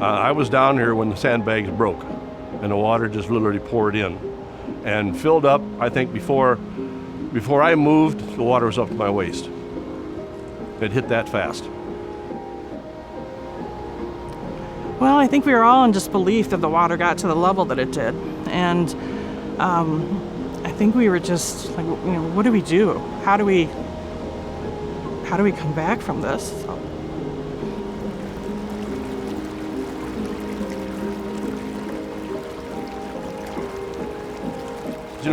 I was down here when the sandbags broke and the water just literally poured in and filled up. I think before I moved, the water was up to my waist. It hit that fast. Well, I think we were all in disbelief that the water got to the level that it did. And I think we were just like, what do we do? How do we come back from this? So.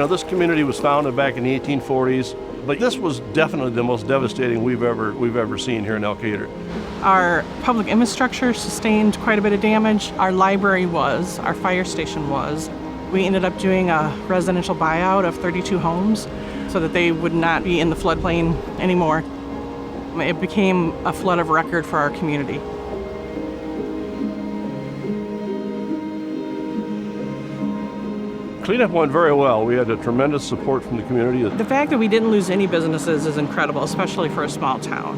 This community was founded back in the 1840s, but this was definitely the most devastating we've ever seen here in Elkader. Our public infrastructure sustained quite a bit of damage. Our library was, our fire station was. We ended up doing a residential buyout of 32 homes so that they would not be in the floodplain anymore. It became a flood of record for our community. Cleanup went very well. We had a tremendous support from the community. The fact that we didn't lose any businesses is incredible, especially for a small town.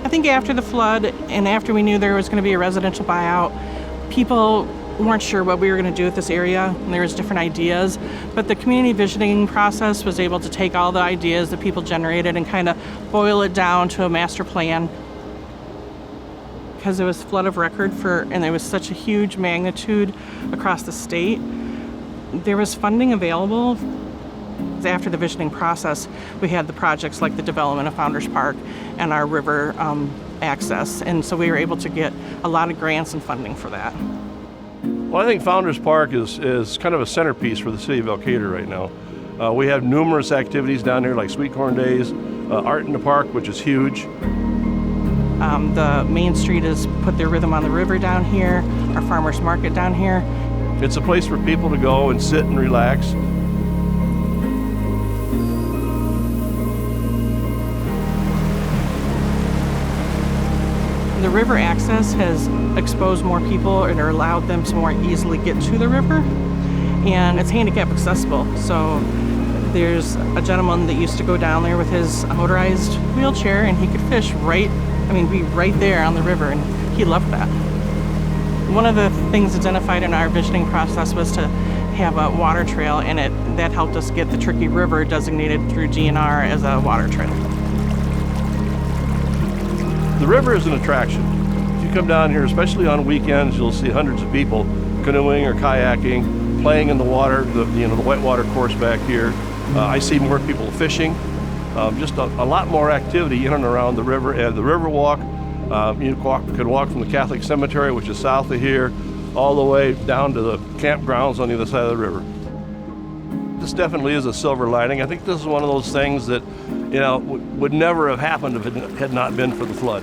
I think after the flood and after we knew there was going to be a residential buyout, people weren't sure what we were going to do with this area, and there was different ideas. But the community visioning process was able to take all the ideas that people generated and kind of boil it down to a master plan. Because it was flood of record and there was such a huge magnitude across the state, there was funding available. After the visioning process, we had the projects like the development of Founders Park and our river access, and so we were able to get a lot of grants and funding for that. Well, I think Founders Park is kind of a centerpiece for the city of Elkader right now. We have numerous activities down here like Sweet Corn Days, Art in the Park, which is huge. The Main Street has put their rhythm on the river down here, our farmers market down here. It's a place for people to go and sit and relax. The river access has exposed more people and allowed them to more easily get to the river, and it's handicap accessible. So there's a gentleman that used to go down there with his motorized wheelchair, and he could fish be right there on the river, and he loved that. One of the things identified in our visioning process was to have a water trail, and that helped us get the Tricky River designated through DNR as a water trail. The river is an attraction. If you come down here, especially on weekends, you'll see hundreds of people canoeing or kayaking, playing in the water, the whitewater course back here. I see more people fishing, just a lot more activity in and around the river. And the river walk, you could walk from the Catholic Cemetery, which is south of here, all the way down to the campgrounds on the other side of the river. This definitely is a silver lining. I think this is one of those things that would never have happened if it had not been for the flood.